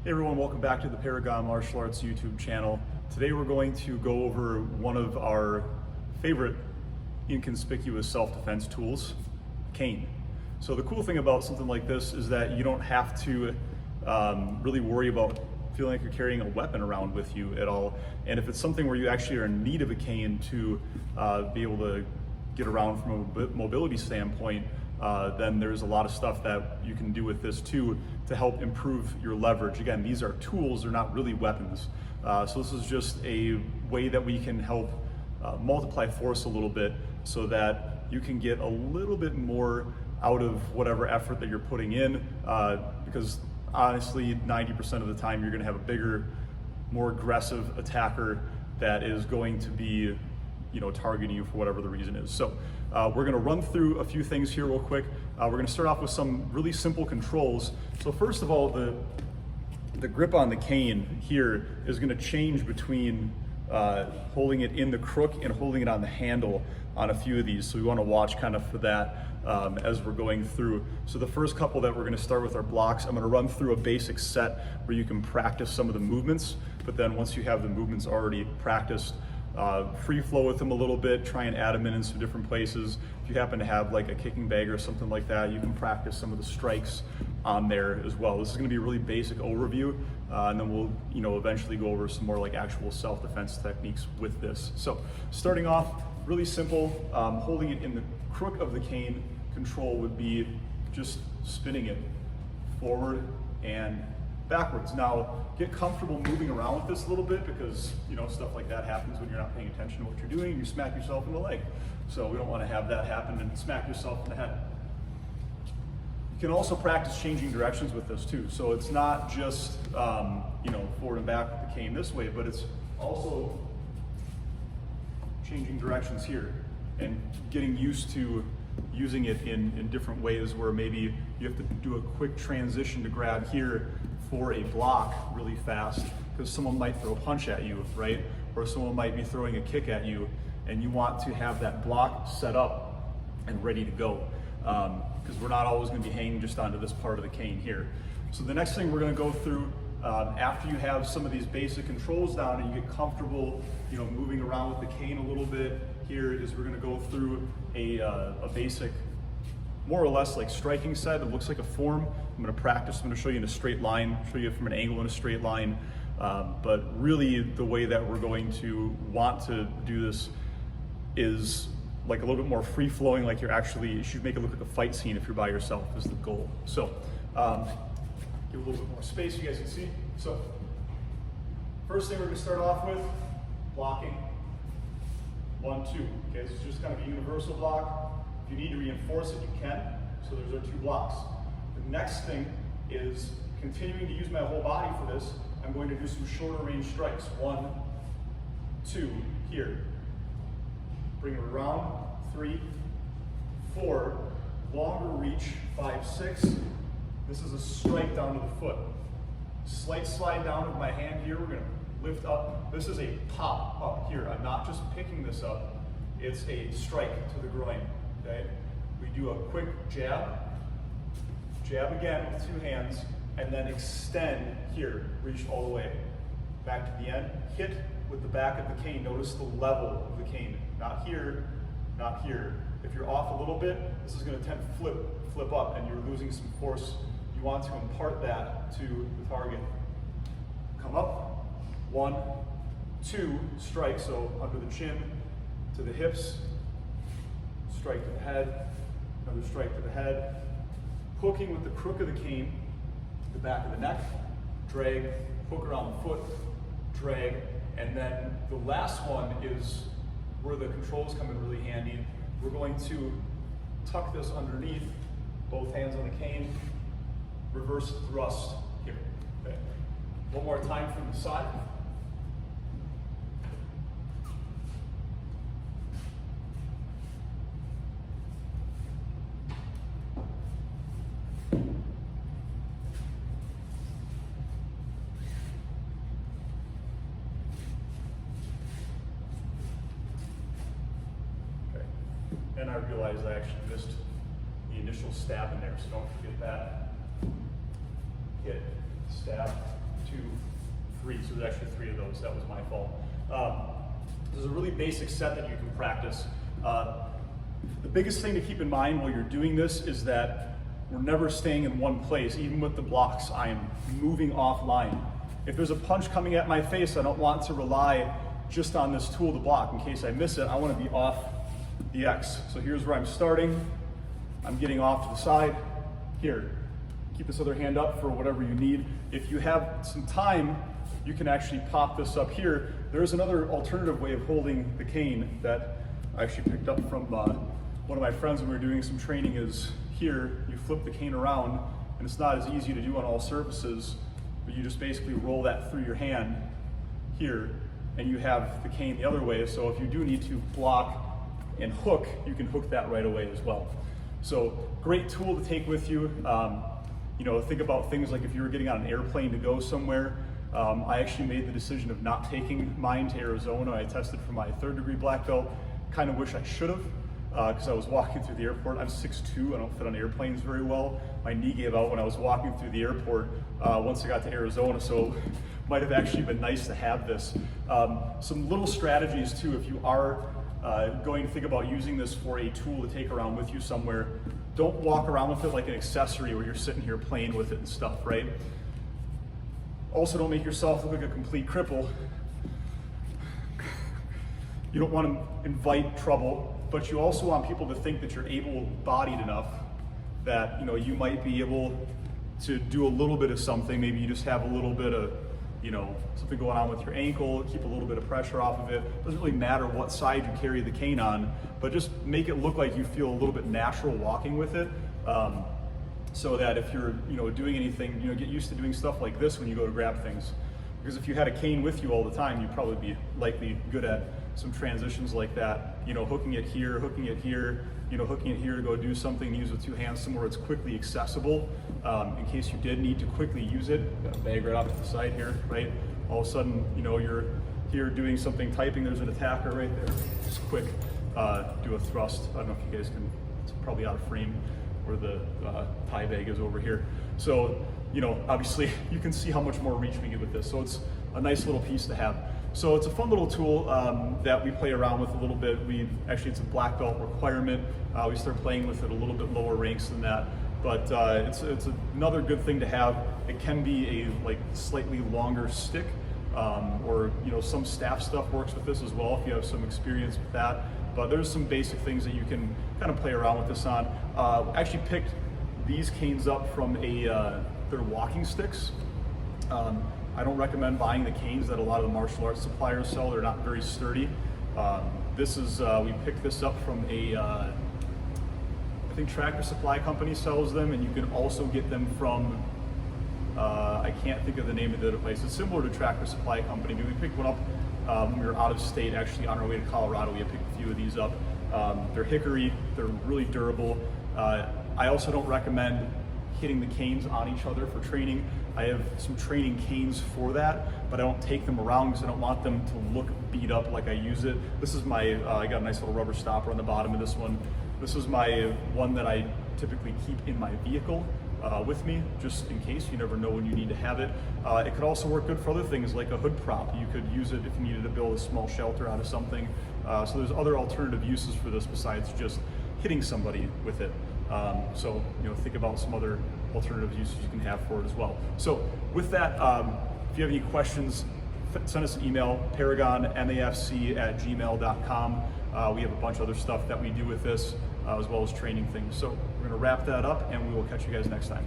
Hey everyone, welcome back to the Paragon Martial Arts YouTube channel. Today we're going to go over one of our favorite inconspicuous self-defense tools, cane. So the cool thing about something like this is that you don't have to really worry about feeling like you're carrying a weapon around with you at all. And if it's something where you actually are in need of a cane to be able to get around from a mobility standpoint, then there's a lot of stuff that you can do with this too to help improve your leverage. Again, these are tools, they're not really weapons. So this is just a way that we can help multiply force a little bit so that you can get a little bit more out of whatever effort that you're putting in, because honestly, 90% of the time you're gonna have a bigger, more aggressive attacker that is going to be targeting you for whatever the reason is. So we're gonna run through a few things here real quick. We're gonna start off with some really simple controls. So first of all, the grip on the cane here is gonna change between holding it in the crook and holding it on the handle on a few of these. So we wanna watch kind of for that as we're going through. So the first couple that we're gonna start with are blocks. I'm gonna run through a basic set where you can practice some of the movements, but then once you have the movements already practiced, free flow with them a little bit, try and add them in some different places. If you happen to have like a kicking bag or something like that, you can practice some of the strikes on there as well. This is gonna be a really basic overview, and then we'll eventually go over some more like actual self-defense techniques with this. So starting off, really simple, holding it in the crook of the cane control would be just spinning it forward and backwards. Now, get comfortable moving around with this a little bit because stuff like that happens when you're not paying attention to what you're doing. You smack yourself in the leg. So we don't want to have that happen and smack yourself in the head. You can also practice changing directions with this too. So it's not just forward and back with the cane this way, but it's also changing directions here and getting used to using it in different ways where maybe you have to do a quick transition to grab here for a block really fast because someone might throw a punch at you, right? Or someone might be throwing a kick at you and you want to have that block set up and ready to go because we're not always going to be hanging just onto this part of the cane here. So the next thing we're going to go through after you have some of these basic controls down and you get comfortable moving around with the cane a little bit here is we're going to go through a basic, more or less like striking set that looks like a form. I'm going to practice. I'm going to show you in a straight line, show you from an angle in a straight line. But really the way that we're going to want to do this is like a little bit more free flowing, like you should make it look like a fight scene if you're by yourself is the goal. So give a little bit more space so you guys can see. So first thing we're going to start off with, blocking. 1, 2. Okay, this is just kind of a universal block. If you need to reinforce it, you can. So there's our 2 blocks. The next thing is continuing to use my whole body for this. I'm going to do some shorter range strikes. 1, 2, here. Bring it around. 3, 4. Longer reach. 5, 6. This is a strike down to the foot. Slight slide down of my hand here. We're going to lift up. This is a pop up here. I'm not just picking this up. It's a strike to the groin. Okay? We do a quick jab. Jab again with 2 hands, and then extend here. Reach all the way back to the end. Hit with the back of the cane. Notice the level of the cane. Not here, not here. If you're off a little bit, this is going to tend to flip up, and you're losing some force. You want to impart that to the target. Come up. 1, 2, strike, so under the chin, to the hips, strike to the head, another strike to the head, hooking with the crook of the cane, the back of the neck, drag, hook around the foot, drag, and then the last one is where the controls come in really handy. We're going to tuck this underneath, both hands on the cane, reverse thrust here. Okay. One more time from the side. And I realized I actually missed the initial stab in there, so don't forget that. Hit, stab, 2, 3. So there's actually 3 of those. That was my fault. There's a really basic set that you can practice. The biggest thing to keep in mind while you're doing this is that we're never staying in one place. Even with the blocks, I am moving offline. If there's a punch coming at my face, I don't want to rely just on this tool to block. In case I miss it, I want to be off the X. So here's where I'm starting. I'm getting off to the side. Here, keep this other hand up for whatever you need. If you have some time, you can actually pop this up here. There's another alternative way of holding the cane that I actually picked up from one of my friends when we were doing some training. Is here, you flip the cane around, and it's not as easy to do on all surfaces, but you just basically roll that through your hand here, and you have the cane the other way. So if you do need to block and hook, you can hook that right away as well. So great tool to take with you. You know, think about things like if you were getting on an airplane to go somewhere. I actually made the decision of not taking mine to Arizona. I tested for my 3rd degree black belt. Kind of wish I should have, because I was walking through the airport. I'm 6'2", I don't fit on airplanes very well. My knee gave out when I was walking through the airport once I got to Arizona, so might have actually been nice to have this. Some little strategies too, if you are going to think about using this for a tool to take around with you somewhere, don't walk around with it like an accessory where you're sitting here playing with it and stuff, right? Also, don't make yourself look like a complete cripple. You don't want to invite trouble, but you also want people to think that you're able-bodied enough that, you know, you might be able to do a little bit of something. Maybe you just have a little bit of, you know, something going on with your ankle, keep a little bit of pressure off of it. Doesn't really matter what side you carry the cane on, but just make it look like you feel a little bit natural walking with it. So that if you're, you know, doing anything, you know, get used to doing stuff like this when you go to grab things. Because if you had a cane with you all the time, you'd probably be likely good at some transitions like that. You know, hooking it here, you know, hooking it here to go do something, use with 2 hands somewhere it's quickly accessible. In case you did need to quickly use it, got a bag right off to the side here, right? All of a sudden, you know, you're here doing something, typing, there's an attacker right there. Just quick, do a thrust. I don't know if you guys can, it's probably out of frame where the tie bag is over here. So, you know, obviously you can see how much more reach we get with this. So it's a nice little piece to have. So it's a fun little tool that we play around with a little bit. It's a black belt requirement. We start playing with it a little bit lower ranks than that. But it's another good thing to have. It can be a like slightly longer stick, or, you know, some staff stuff works with this as well if you have some experience with that. But there's some basic things that you can kind of play around with this on. I actually picked these canes up from they're walking sticks. I don't recommend buying the canes that a lot of the martial arts suppliers sell. They're not very sturdy. We picked this up from I think Tractor Supply Company sells them, and you can also get them from, I can't think of the name of the other place. It's similar to Tractor Supply Company, but we picked one up when we were out of state, actually on our way to Colorado. We had picked a few of these up. They're hickory, they're really durable. I also don't recommend hitting the canes on each other for training. I have some training canes for that, but I don't take them around because I don't want them to look beat up like I use it. This is my, I got a nice little rubber stopper on the bottom of this one. This is my one that I typically keep in my vehicle with me, just in case. You never know when you need to have it. It could also work good for other things like a hood prop. You could use it if you needed to build a small shelter out of something. So there's other alternative uses for this besides just hitting somebody with it. So, you know, think about some other alternative uses you can have for it as well. So with that, if you have any questions, send us an email, paragonmafc@gmail.com. We have a bunch of other stuff that we do with this, as well as training things. So we're gonna wrap that up and we will catch you guys next time.